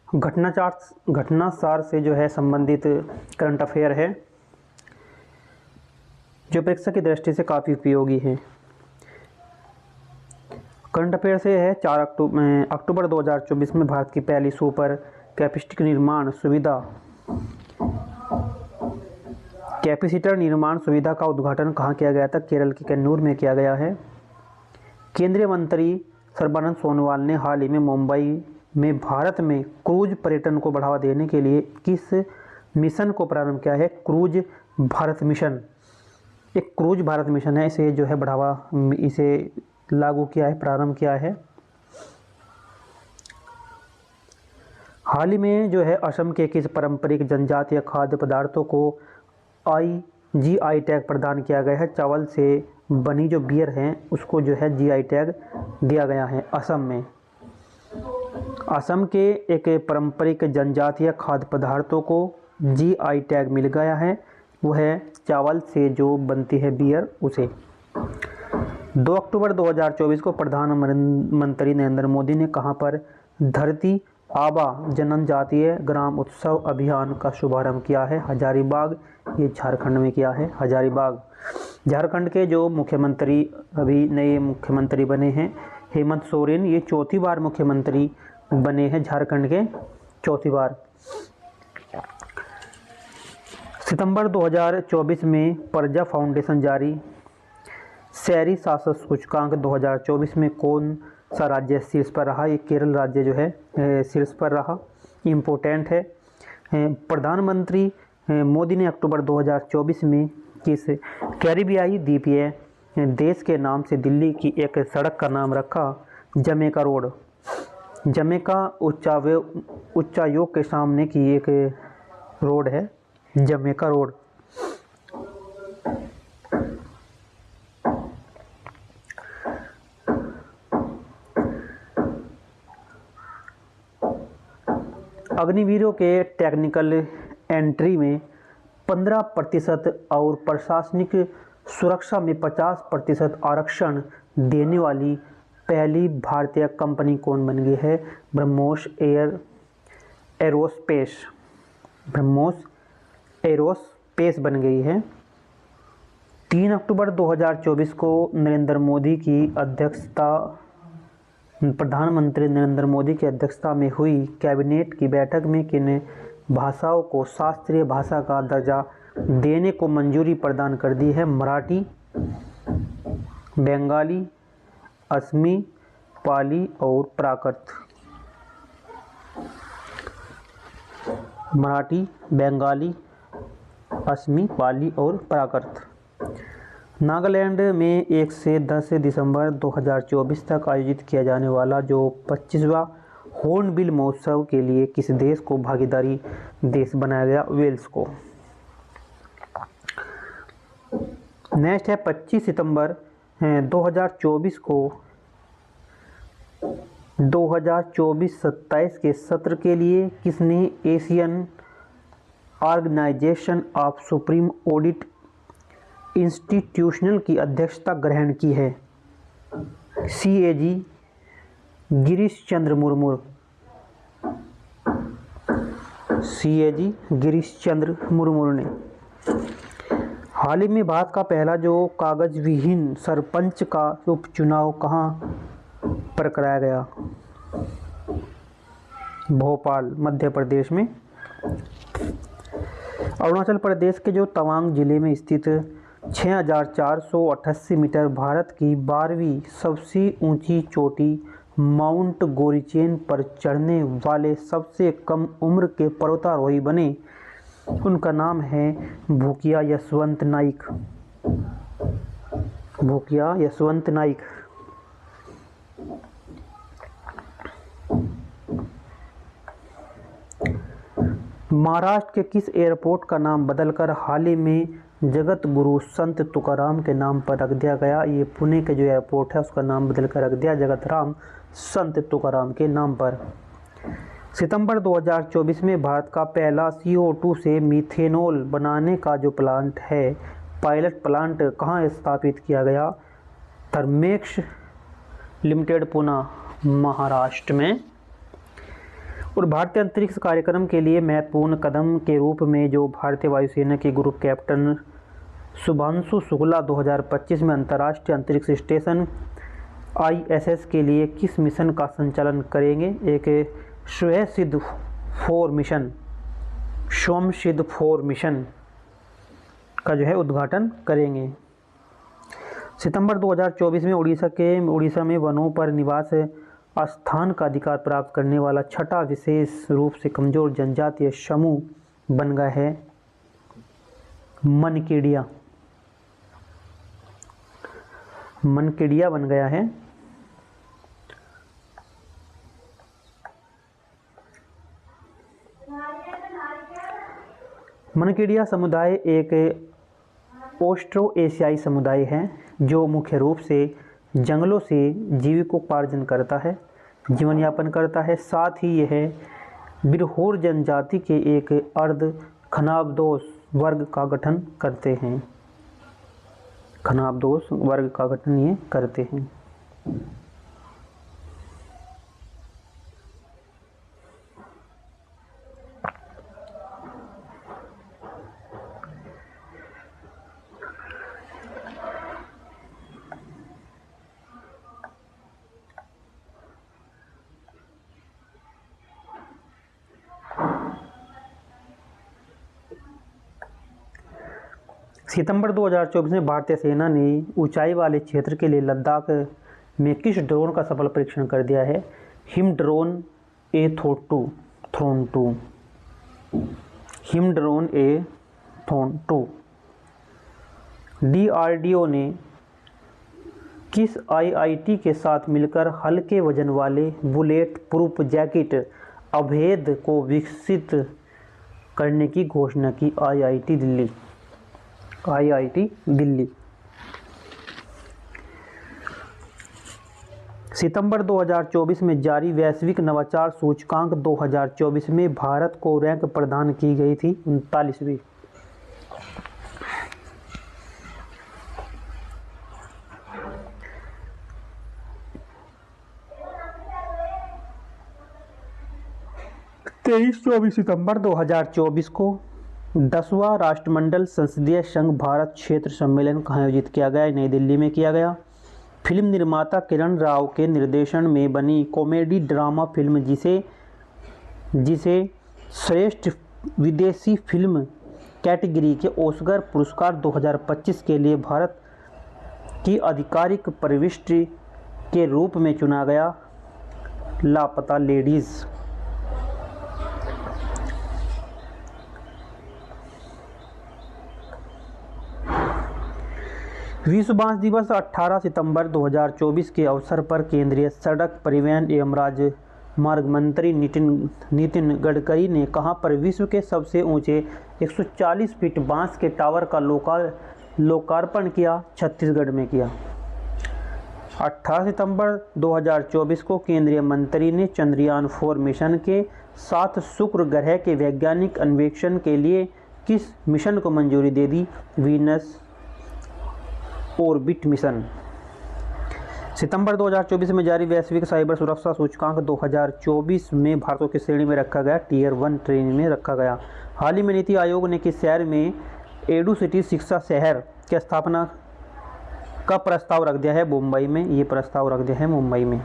घटनासार से जो है संबंधित करंट अफेयर है जो परीक्षा की दृष्टि से काफ़ी उपयोगी है। करंट अफेयर से है 4 अक्टूबर 2024 में भारत की पहली सुपर कैपेसिटर निर्माण सुविधा का उद्घाटन कहाँ किया गया था? केरल के कन्नूर में किया गया है। केंद्रीय मंत्री सर्बानंद सोनोवाल ने हाल ही में मुंबई में भारत में क्रूज पर्यटन को बढ़ावा देने के लिए किस मिशन को प्रारंभ किया है? Cruise Bharat mission. एक क्रूज भारत मिशन है, इसे जो है इसे लागू किया है, प्रारंभ किया है। हाल ही में जो है असम के किस पारंपरिक जनजातीय खाद्य पदार्थों को GI टैग प्रदान किया गया है? चावल से बनी जो बियर है उसको जो है GI टैग दिया गया है असम में। असम के एक पारंपरिक जनजातीय खाद्य पदार्थों को GI टैग मिल गया है, वो है चावल से जो बनती है बियर, उसे। 2 अक्टूबर 2024 को प्रधानमंत्री नरेंद्र मोदी ने कहां पर धरती आबा जनजातीय ग्राम उत्सव अभियान का शुभारंभ किया है? हजारीबाग, ये झारखंड में किया है। हजारीबाग झारखंड के जो मुख्यमंत्री अभी नए मुख्यमंत्री बने हैं हेमंत सोरेन, ये चौथी बार मुख्यमंत्री बने हैं झारखंड के, चौथी बार। सितंबर 2024 में प्रजा फाउंडेशन जारी शहरी शासन सूचकांक 2024 में कौन सा राज्य शीर्ष पर रहा? ये केरल राज्य जो है शीर्ष पर रहा, इम्पोर्टेंट है। प्रधानमंत्री मोदी ने अक्टूबर 2024 में किस कैरिबियाई द्वीपीय देश के नाम से दिल्ली की एक सड़क का नाम रखा? Jamaica road. जमैका उच्चायोग के सामने की एक रोड है, जमैका रोड। अग्निवीरों के टेक्निकल एंट्री में 15% और प्रशासनिक सुरक्षा में 50% आरक्षण देने वाली पहली भारतीय कंपनी कौन बन गई है? ब्रह्मोस एरोस्पेस बन गई है। 3 अक्टूबर 2024 को प्रधानमंत्री नरेंद्र मोदी की अध्यक्षता में हुई कैबिनेट की बैठक में किन भाषाओं को शास्त्रीय भाषा का दर्जा देने को मंजूरी प्रदान कर दी है? मराठी, बंगाली, असमी, पाली और प्राकृत। मराठी, बंगाली, असमी, पाली और प्राकृत। नागालैंड में 1 से 10 दिसंबर 2024 तक आयोजित किया जाने वाला जो 25वां हॉर्नबिल महोत्सव के लिए किस देश को भागीदारी देश बनाया गया? वेल्स को। नेक्स्ट है 25 सितंबर 2024 को 2024-27 के सत्र के लिए किसने Asian organisation of supreme audit institutional की अध्यक्षता ग्रहण की है? CAG गिरीश चंद्र मुर्मू। CAG गिरीश चंद्र मुर्मू ने। हाल ही में भारत का पहला जो कागज विहीन सरपंच का उपचुनाव कहां पर कराया गया? भोपाल, मध्य प्रदेश में। अरुणाचल प्रदेश के जो तवांग जिले में स्थित 6488 मीटर भारत की 12वीं सबसे ऊंची चोटी माउंट गोरीचेन पर चढ़ने वाले सबसे कम उम्र के पर्वतारोही बने, उनका नाम है भूकिया यशवंत नाइक। भूकिया यशवंत नाइक। महाराष्ट्र के किस एयरपोर्ट का नाम बदलकर हाल ही में जगत गुरु संत तुकाराम के नाम पर रख दिया गया? ये पुणे के जो एयरपोर्ट है उसका नाम बदलकर रख दिया जगत राम संत तुकाराम के नाम पर। सितंबर 2024 में भारत का पहला CO2 से मीथेनॉल बनाने का जो प्लांट है, पायलट प्लांट कहाँ स्थापित किया गया? थर्मेक्स लिमिटेड, पुणे, महाराष्ट्र में। और भारतीय अंतरिक्ष कार्यक्रम के लिए महत्वपूर्ण कदम के रूप में जो भारतीय वायुसेना के ग्रुप कैप्टन शुभांशु शुक्ला 2025 में अंतर्राष्ट्रीय अंतरिक्ष स्टेशन ISS के लिए किस मिशन का संचालन करेंगे? एक स्वयंसिद्ध 4 मिशन का जो है उद्घाटन करेंगे। सितंबर 2024 में उड़ीसा में वनों पर निवास स्थान का अधिकार प्राप्त करने वाला छठा विशेष रूप से कमजोर जनजातीय समूह बन गया है मनकेडिया बन गया है। मनकेडिया समुदाय एक ऑस्ट्रो एशियाई समुदाय है जो मुख्य रूप से जंगलों से जीविकोपार्जन करता है, जीवन यापन करता है। साथ ही यह बिरहोर जनजाति के एक अर्ध खानाबदोश वर्ग का गठन करते हैं। खानाबदोश वर्ग का गठन ये करते हैं। सितंबर 2024 में भारतीय सेना ने ऊंचाई वाले क्षेत्र के लिए लद्दाख में किस ड्रोन का सफल परीक्षण कर दिया है? Him drone thon 2। Him drone thon 2। DRDO ने किस IIT के साथ मिलकर हल्के वजन वाले बुलेट प्रूफ जैकेट अभेद को विकसित करने की घोषणा की? IIT दिल्ली। सितंबर 2024 में जारी वैश्विक नवाचार सूचकांक 2024 में भारत को रैंक प्रदान की गई थी 39वीं। तेईस 24 सितंबर 2024 को 10वां राष्ट्रमंडल संसदीय संघ भारत क्षेत्र सम्मेलन का आयोजित किया गया, नई दिल्ली में किया गया। फिल्म निर्माता किरण राव के निर्देशन में बनी कॉमेडी ड्रामा फिल्म जिसे श्रेष्ठ विदेशी फिल्म कैटेगरी के ऑस्कर पुरस्कार 2025 के लिए भारत की आधिकारिक प्रविष्टि के रूप में चुना गया। लापता लेडीज़। विश्व बांस दिवस 18 सितंबर 2024 के अवसर पर केंद्रीय सड़क परिवहन एवं राजमार्ग मंत्री नितिन गडकरी ने कहा पर विश्व के सबसे ऊंचे 140 फीट बांस के टावर का लोकार्पण किया, छत्तीसगढ़ में किया। 18 सितंबर 2024 को केंद्रीय मंत्री ने चंद्रयान 4 मिशन के साथ शुक्र ग्रह के वैज्ञानिक अन्वेषण के लिए किस मिशन को मंजूरी दे दी? Venus orbit mission. सितंबर 2024 में जारी वैश्विक साइबर सुरक्षा सूचकांक 2024 में भारत की श्रेणी में रखा गया, टियर 1 श्रेणी में रखा गया। हाल ही में नीति आयोग ने किस शहर में एडुसिटी शिक्षा शहर की स्थापना का प्रस्ताव रख दिया है? मुंबई में। ये प्रस्ताव रख दिया है मुंबई में।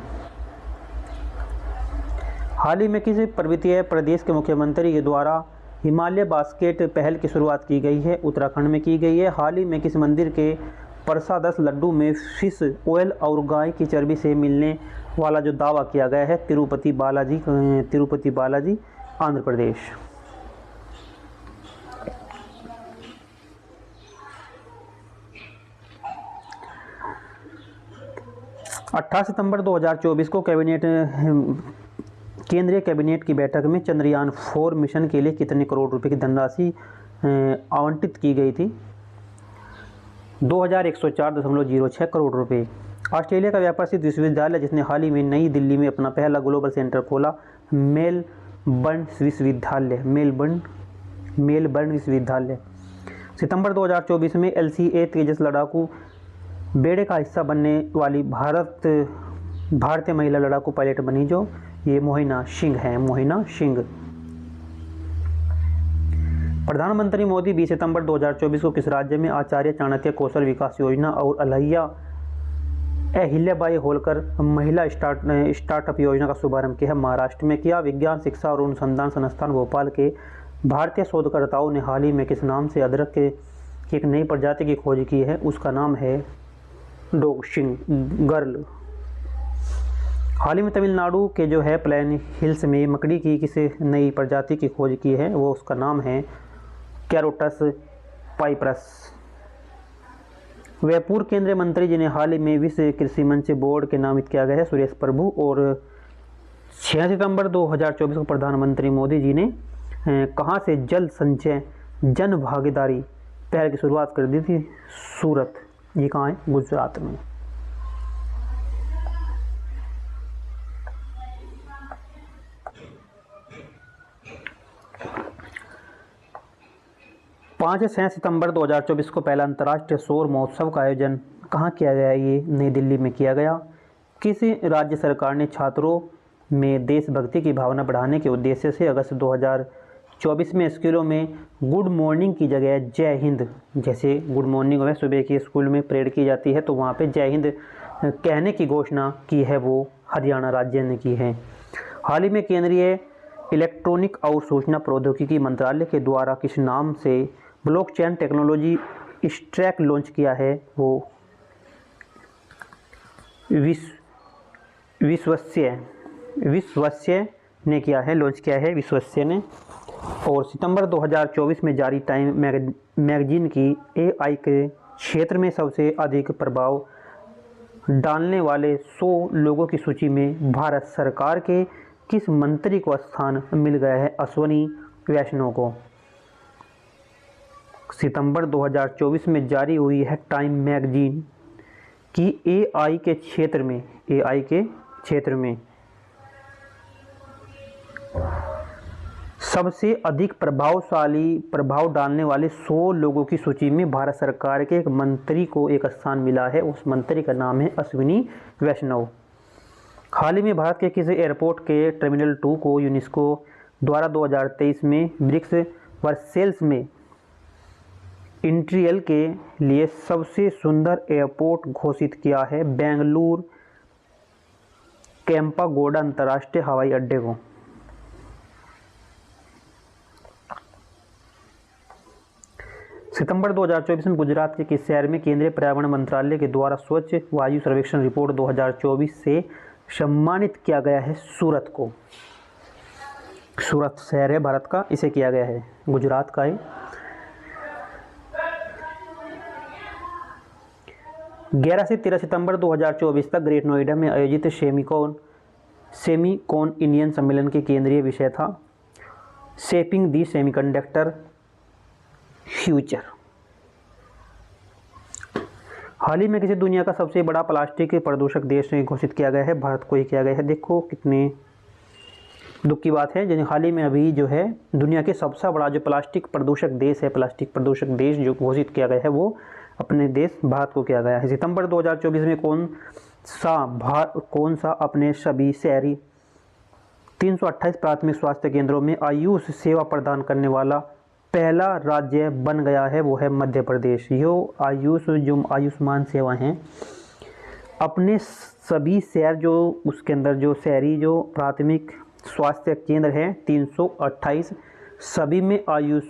हाल ही में किस पर्वतीय प्रदेश के मुख्यमंत्री के द्वारा हिमालय बास्केट पहल की शुरुआत की गई है? उत्तराखंड में की गई है। हाल ही में किस मंदिर के प्रसादस लड्डू में फिश ऑयल और गाय की चर्बी से मिलने वाला जो दावा किया गया है? तिरुपति बालाजी आंध्र प्रदेश। 18 सितंबर 2024 को केंद्रीय कैबिनेट की बैठक में चंद्रयान 4 मिशन के लिए कितने करोड़ रुपए की धनराशि आवंटित की गई थी? 2104.06 करोड़ रुपए। ऑस्ट्रेलिया का व्यापार स्थित विश्वविद्यालय जिसने हाल ही में नई दिल्ली में अपना पहला ग्लोबल सेंटर खोला, मेलबर्न विश्वविद्यालय। सितंबर 2024 में LCA तेजस लड़ाकू बेड़े का हिस्सा बनने वाली भारतीय महिला लड़ाकू पायलट बनी जो ये मोहिना सिंह हैं, मोहिना सिंह। प्रधानमंत्री मोदी 20 सितंबर 2024 को किस राज्य में आचार्य चाणक्य कौशल विकास योजना और अहिल्याबाई होलकर महिला स्टार्टअप योजना का शुभारंभ किया है? महाराष्ट्र में किया। विज्ञान शिक्षा और अनुसंधान संस्थान भोपाल के भारतीय शोधकर्ताओं ने हाल ही में किस नाम से अदरक की एक नई प्रजाति की खोज की है? उसका नाम है डोगशिंग गर्ल। हाल ही में तमिलनाडु के जो है प्लेन हिल्स में मकड़ी की किसी नई प्रजाति की खोज की है, वो उसका नाम है कैरोटस पाइपरस। वह पूर्व केंद्रीय मंत्री जिन्हें हाल ही में विश्व कृषि मंच बोर्ड के नामित किया गया है, सुरेश प्रभु। और 6 सितंबर 2024 को प्रधानमंत्री मोदी जी ने कहाँ से जल संचय जन भागीदारी पहल की शुरुआत कर दी थी? सूरत। ये कहाँ है? गुजरात में। पाँच से 6 सितंबर 2024 को पहला अंतर्राष्ट्रीय सौर महोत्सव का आयोजन कहाँ किया गया? ये नई दिल्ली में किया गया। किस राज्य सरकार ने छात्रों में देशभक्ति की भावना बढ़ाने के उद्देश्य से अगस्त 2024 में स्कूलों में गुड मॉर्निंग की जगह जय हिंद, जैसे गुड मॉर्निंग में सुबह की स्कूल में परेड की जाती है तो वहाँ पे जय हिंद कहने की घोषणा की है? वो हरियाणा राज्य ने की है। हाल ही में केंद्रीय इलेक्ट्रॉनिक और सूचना प्रौद्योगिकी मंत्रालय के द्वारा किस नाम से ब्लॉकचेन टेक्नोलॉजी स्टैक लॉन्च किया है? वो विश्वस्य ने किया है, लॉन्च किया है विश्वस्य ने। और सितंबर 2024 में जारी टाइम मैगजीन की AI के क्षेत्र में सबसे अधिक प्रभाव डालने वाले 100 लोगों की सूची में भारत सरकार के किस मंत्री को स्थान मिल गया है? अश्विनी वैष्णव को। सितंबर 2024 में जारी हुई है टाइम मैगजीन की AI के क्षेत्र में सबसे अधिक प्रभाव डालने वाले 100 लोगों की सूची में भारत सरकार के एक मंत्री को एक स्थान मिला है। उस मंत्री का नाम है अश्विनी वैष्णव। हाल ही में भारत के किसी एयरपोर्ट के टर्मिनल 2 को यूनेस्को द्वारा 2023 में ब्रिक्स वर्सेल्स में इंटीरियर के लिए सबसे सुंदर एयरपोर्ट घोषित किया है? बेंगलुरु केम्पागोडा अंतर्राष्ट्रीय हवाई अड्डे को। सितंबर 2024 में गुजरात के किस शहर में केंद्रीय पर्यावरण मंत्रालय के द्वारा स्वच्छ वायु सर्वेक्षण रिपोर्ट 2024 से सम्मानित किया गया है? सूरत को। सूरत शहर है भारत का, इसे किया गया है, गुजरात का है। 11 से 13 सितंबर 2024 तक ग्रेट नोएडा में आयोजित सेमीकॉन इंडियन सम्मेलन के केंद्रीय विषय था शेपिंग दी सेमीकंडक्टर फ्यूचर। हाल ही में किसी दुनिया का सबसे बड़ा प्लास्टिक प्रदूषक देश घोषित किया गया है? भारत को ही किया गया है। देखो कितने दुख की बात है, जो हाल ही में अभी जो है दुनिया के सबसे बड़ा जो प्लास्टिक प्रदूषक देश है, प्लास्टिक प्रदूषक देश जो घोषित किया गया है वो अपने देश भारत को किया गया है। सितंबर 2024 में कौन सा अपने सभी शहरी 328 प्राथमिक स्वास्थ्य केंद्रों में आयुष सेवा प्रदान करने वाला पहला राज्य बन गया है? वो है मध्य प्रदेश। जो आयुष्मान सेवा हैं अपने सभी शहर जो उसके अंदर जो शहरी जो प्राथमिक स्वास्थ्य केंद्र हैं 328 सभी में आयुष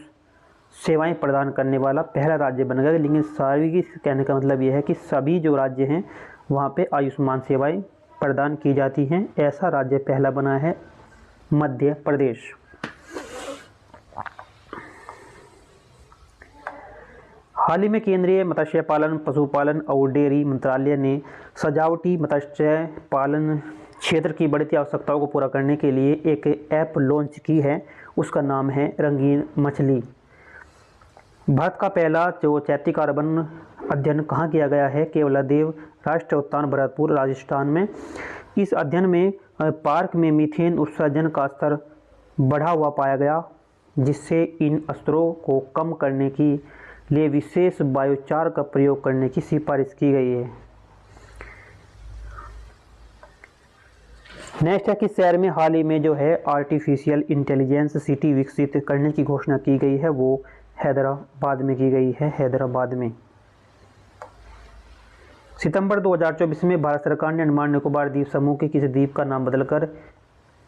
सेवाएं प्रदान करने वाला पहला राज्य बन गया। लेकिन सारी की कहने का मतलब यह है कि सभी जो राज्य हैं वहाँ पे आयुष्मान सेवाएं प्रदान की जाती हैं। ऐसा राज्य पहला बना है मध्य प्रदेश। हाल ही में केंद्रीय मत्स्य पालन, पशुपालन और डेयरी मंत्रालय ने सजावटी मत्स्य पालन क्षेत्र की बढ़ती आवश्यकताओं को पूरा करने के लिए एक ऐप लॉन्च की है। उसका नाम है रंगीन मछली। भारत का पहला जो चैती कार्बन अध्ययन कहाँ किया गया है? केवलादेव राष्ट्रीय उद्यान भरतपुर राजस्थान में। इस अध्ययन में पार्क में मीथेन उत्सर्जन का स्तर बढ़ा हुआ पाया गया, जिससे इन स्तरों को कम करने के लिए विशेष बायोचार का प्रयोग करने की सिफारिश की गई है। नेक्स्ट है कि शहर में हाल ही में जो है आर्टिफिशियल इंटेलिजेंस सिटी विकसित करने की घोषणा की गई है, वो हैदराबाद में की गई है, हैदराबाद में। सितंबर 2024 में भारत सरकार ने अंडमान निकोबार द्वीप समूह के किसी द्वीप का नाम बदलकर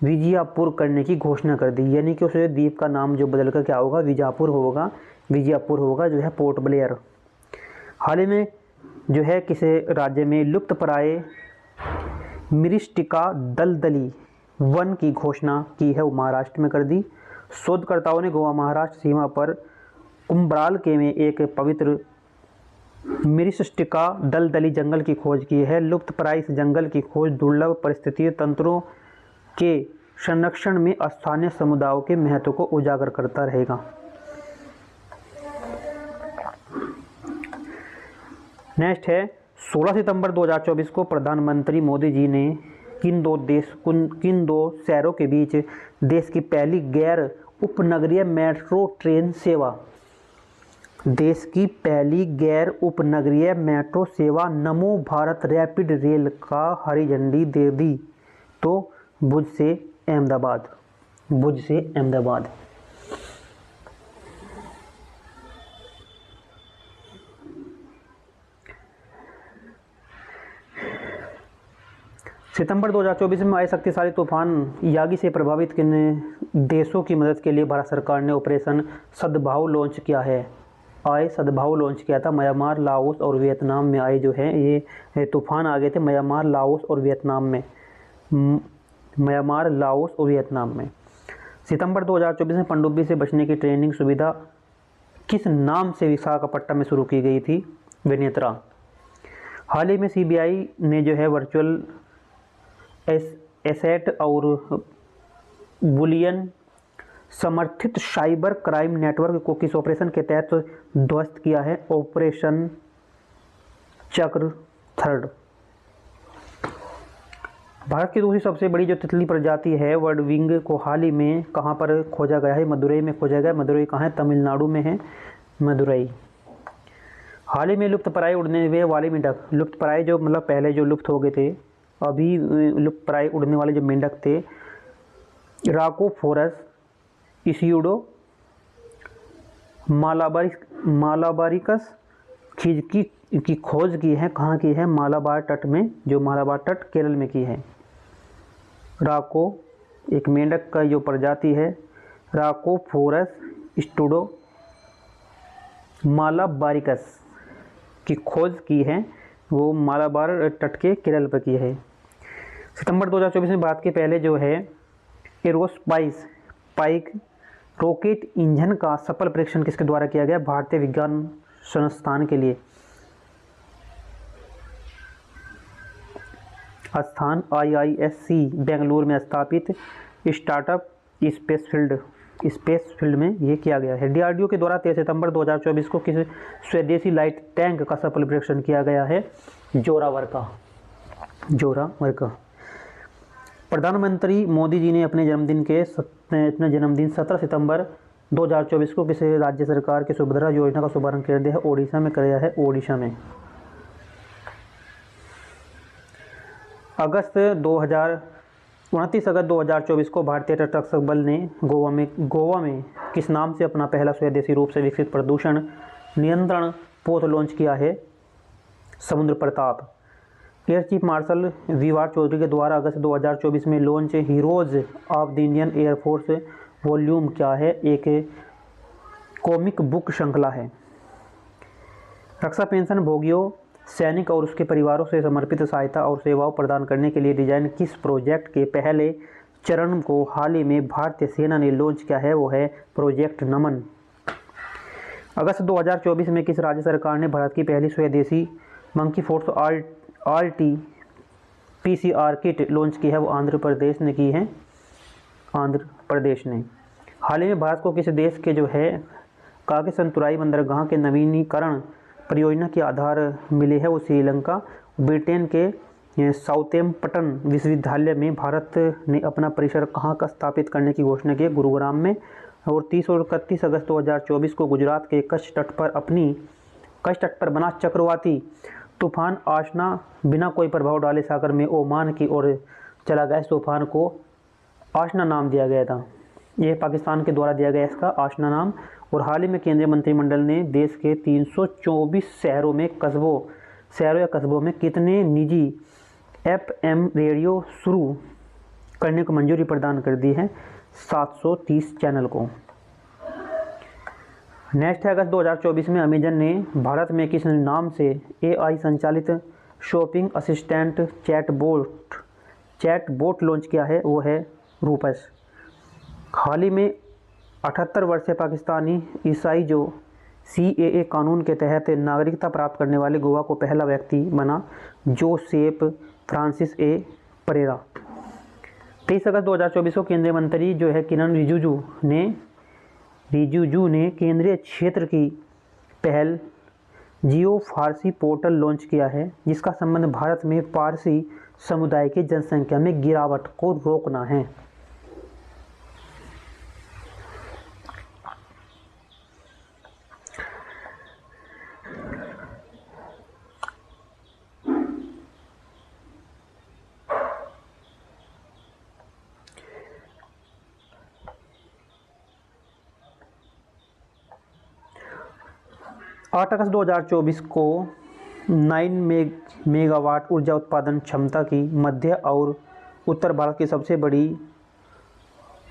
विजयपुर करने की घोषणा कर दी, यानी कि उस द्वीप का नाम जो बदलकर क्या होगा, विजयपुर होगा, विजयपुर होगा जो है पोर्ट ब्लेयर। हाल ही में जो है किसी राज्य में लुप्तप्राय मिरिस्टिका दलदली वन की घोषणा की है, वो महाराष्ट्र में कर दी। शोधकर्ताओं ने गोवा महाराष्ट्र सीमा पर कुंभराल के में एक पवित्र मिरिस्टिका दलदली जंगल की खोज की है। लुप्तप्राय इस जंगल की खोज दुर्लभ परिस्थितियों तंत्रों के संरक्षण में स्थानीय समुदायों के महत्व को उजागर करता रहेगा। नेक्स्ट है 16 सितंबर 2024 को प्रधानमंत्री मोदी जी ने किन दो शहरों के बीच देश की पहली गैर उपनगरीय मेट्रो ट्रेन सेवा, देश की पहली गैर उपनगरीय मेट्रो सेवा नमो भारत रैपिड रेल का हरी झंडी दे दी। तो भुज से अहमदाबाद, भुज से अहमदाबाद। सितंबर 2024 में आए शक्तिशाली तूफान यागी से प्रभावित किन देशों की मदद के लिए भारत सरकार ने ऑपरेशन सद्भाव लॉन्च किया है। आए सद्भाव लॉन्च किया था म्यांमार, लाओस और वियतनाम में आए जो है ये तूफान आ गए थे म्यांमार, लाओस और वियतनाम में, म्यांमार, लाओस और वियतनाम में। सितंबर 2024 में पनडुब्बी से बचने की ट्रेनिंग सुविधा किस नाम से विशाखापट्टनम में शुरू की गई थी, विनेत्रा। हाल ही में सीबीआई ने जो है वर्चुअल एसेट और बुलियन समर्थित साइबर क्राइम नेटवर्क को किस ऑपरेशन के तहत ध्वस्त किया है, ऑपरेशन चक्र थर्ड। भारत की दूसरी सबसे बड़ी जो तितली प्रजाति है वर्ड विंग को हाल ही में कहाँ पर खोजा गया है, मदुरई में खोजा गया। मदुरई कहाँ है, तमिलनाडु में है मदुरई। हाल ही में लुप्तप्राय उड़ने हुए वाले मेंढक, लुप्तप्राय जो मतलब पहले जो लुप्त हो गए थे, अभी लुप्तप्राय उड़ने वाले जो मेंढक थे राकोफोरस इसियोडो मालाबारिकस की खोज की है, कहाँ की है, मालाबार तट में, जो मालाबार तट केरल में की है। राको एक मेंढक का जो प्रजाति है राकोफोरस इस्टूडो मालाबारिकस की खोज की है, वो मालाबार तट के केरल पर की है। सितंबर 2024 में भारत के पहले जो है एरोस्पाइस पाइक रॉकेट इंजन का सफल परीक्षण किसके द्वारा किया गया, भारतीय विज्ञान संस्थान के लिए स्थान IISc बेंगलुरु में स्थापित स्टार्टअप स्पेस फील्ड में ये किया गया है। DRDO के द्वारा 13 सितंबर 2024 को किस स्वदेशी लाइट टैंक का सफल परीक्षण किया गया है, जोरावर का। प्रधानमंत्री मोदी जी ने अपने जन्मदिन 17 सितंबर 2024 को किसी राज्य सरकार की सुभद्रा योजना का शुभारंभ कर दिया है, ओडिशा में कराया है, ओडिशा में। 29 अगस्त 2024 को भारतीय तटरक्षक बल ने गोवा में किस नाम से अपना पहला स्वदेशी रूप से विकसित प्रदूषण नियंत्रण पोत लॉन्च किया है, Samudra Pratap. Air chief marshal V R Chaudhari के द्वारा अगस्त 2024 में launch heroes of the Indian air force volume क्या है, एक कॉमिक बुक श्रृंखला है। रक्षा पेंशन भोगियों, सैनिक और उसके परिवारों से समर्पित सहायता और सेवाओं प्रदान करने के लिए डिजाइन किस प्रोजेक्ट के पहले चरण को हाल ही में भारतीय सेना ने लॉन्च किया है, वो है प्रोजेक्ट नमन। अगस्त 2024 में किस राज्य सरकार ने भारत की पहली स्वदेशी monkey force RT-PCR kit launch की है, वो आंध्र प्रदेश ने की है, आंध्र प्रदेश ने। हाल ही में भारत को किस देश के जो है काकेशनतुराई बंदरगाह के नवीनीकरण परियोजना के आधार मिले है, वो श्रीलंका। ब्रिटेन के साउथैम्पटन विश्वविद्यालय में भारत ने अपना परिसर कहाँ का स्थापित करने की घोषणा की, गुरुग्राम में। और 30 और 31 अगस्त 2024 को गुजरात के कच्छ तट पर बना चक्रवाती तूफान आशना बिना कोई प्रभाव डाले सागर में ओमान की ओर चला गया। इस तूफान को आशना नाम दिया गया था। ये पाकिस्तान के द्वारा दिया गया इसका आशना नाम। और हाल ही में केंद्रीय मंत्रिमंडल ने देश के 324 शहरों या कस्बों में कितने निजी FM रेडियो शुरू करने को मंजूरी प्रदान कर दी है? 730 चैनल को। नेक्स्ट है, अगस्त 2024 में अमेजन ने भारत में किस नाम से AI संचालित शॉपिंग असिस्टेंट चैटबॉट लॉन्च किया है? वो है रूपस। हाल ही में 78 वर्षीय पाकिस्तानी ईसाई जो CAA कानून के तहत नागरिकता प्राप्त करने वाले गोवा को पहला व्यक्ति बना, जोसेफ फ्रांसिस ए परेरा। 23 अगस्त 2024 को केंद्रीय मंत्री जो है किरण रिजिजू ने केंद्रीय क्षेत्र की पहल जियो फारसी पोर्टल लॉन्च किया है, जिसका संबंध भारत में पारसी समुदाय की जनसंख्या में गिरावट को रोकना है। आठ अगस्त 2024 को 9 मेगावाट ऊर्जा उत्पादन क्षमता की मध्य और उत्तर भारत की सबसे बड़ी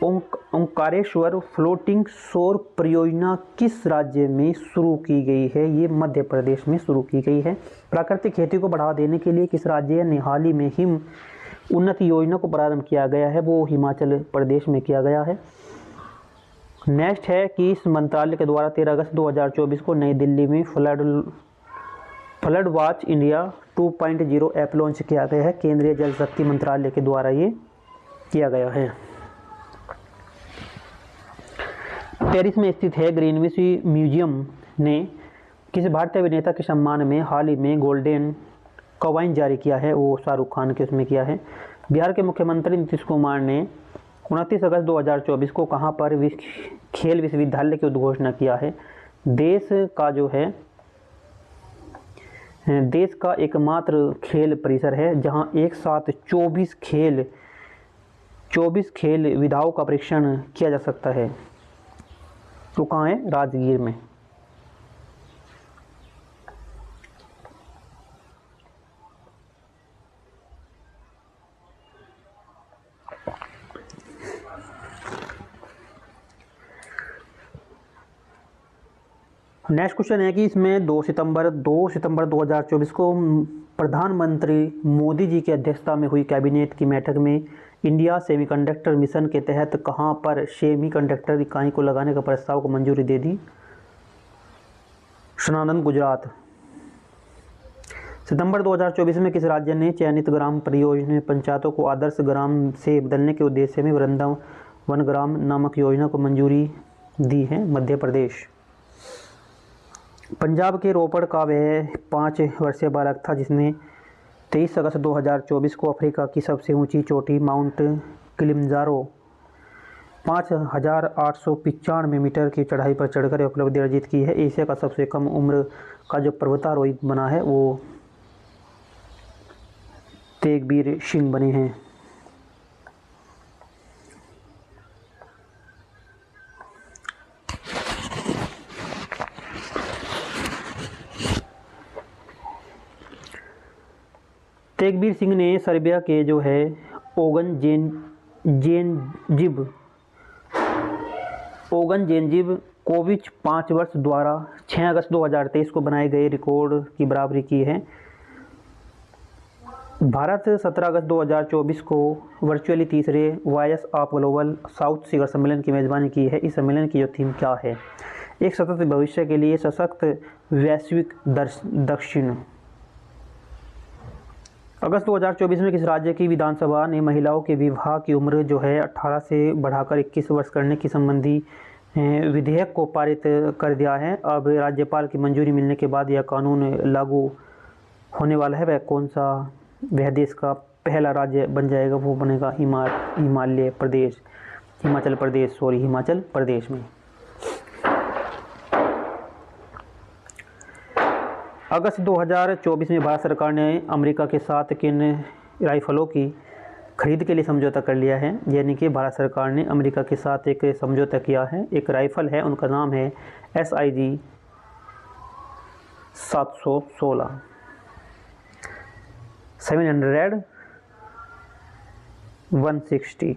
ओंकारेश्वर फ्लोटिंग सौर परियोजना किस राज्य में शुरू की गई है? ये मध्य प्रदेश में शुरू की गई है। प्राकृतिक खेती को बढ़ावा देने के लिए किस राज्य ने हाल ही में हिम उन्नति योजना को प्रारंभ किया गया है? वो हिमाचल प्रदेश में किया गया है। नेक्स्ट है कि इस मंत्रालय के द्वारा 13 अगस्त 2024 को नई दिल्ली में flood watch India 2.0 app launch किया गया है। केंद्रीय जल शक्ति मंत्रालय के द्वारा ये किया गया है। पेरिस में स्थित है ग्रीनविच म्यूजियम ने किस भारतीय अभिनेता के सम्मान में हाल ही में गोल्डन कॉइन जारी किया है? वो शाहरुख खान के उसमें किया है। बिहार के मुख्यमंत्री नीतीश कुमार ने 29 अगस्त 2024 को कहाँ पर खेल विश्वविद्यालय की उद्घोषणा किया है? देश का एकमात्र खेल परिसर है जहां एक साथ 24 खेल विधाओं का परीक्षण किया जा सकता है। तो कहाँ है? राजगीर में। नेक्स्ट क्वेश्चन है कि इसमें 2 सितंबर 2024 को प्रधानमंत्री मोदी जी की अध्यक्षता में हुई कैबिनेट की बैठक में इंडिया सेमीकंडक्टर मिशन के तहत कहां पर सेमीकंडक्टर इकाई को लगाने का प्रस्ताव को मंजूरी दे दी? सनातन गुजरात। सितंबर 2024 में किस राज्य ने चयनित ग्राम परियोजना पंचायतों को आदर्श ग्राम से बदलने के उद्देश्य में वृंदावन ग्राम नामक योजना को मंजूरी दी है? मध्य प्रदेश। पंजाब के रोपड़ का वह 5 वर्षीय बालक था जिसने 23 अगस्त 2024 को अफ्रीका की सबसे ऊंची चोटी माउंट किलिमंजारो 5895 मीटर की चढ़ाई पर चढ़कर यह उपलब्धि अर्जित की है। एशिया का सबसे कम उम्र का जो पर्वतारोही बना है वो तेगबीर सिंह बने हैं। तेगबीर सिंह ने सर्बिया के जो है ओगन जेनजिबकोविच 5 वर्ष द्वारा 6 अगस्त 2023 को बनाए गए रिकॉर्ड की बराबरी की है। भारत 17 अगस्त 2024 को वर्चुअली तीसरे वॉइस ऑफ ग्लोबल साउथ शिखर सम्मेलन की मेजबानी की है। इस सम्मेलन की जो थीम क्या है? एक सतत भविष्य के लिए सशक्त वैश्विक दक्षिण। अगस्त 2024 में किस राज्य की विधानसभा ने महिलाओं के विवाह की उम्र जो है 18 से बढ़ाकर 21 वर्ष करने की संबंधी विधेयक को पारित कर दिया है? अब राज्यपाल की मंजूरी मिलने के बाद यह कानून लागू होने वाला है। वह देश का पहला राज्य बन जाएगा, वो बनेगा हिमाचल प्रदेश में। अगस्त 2024 में भारत सरकार ने अमेरिका के साथ किन राइफलों की खरीद के लिए समझौता कर लिया है, यानी कि भारत सरकार ने अमेरिका के साथ एक समझौता किया है। एक राइफ़ल है, उनका नाम है SIG 716 700 160।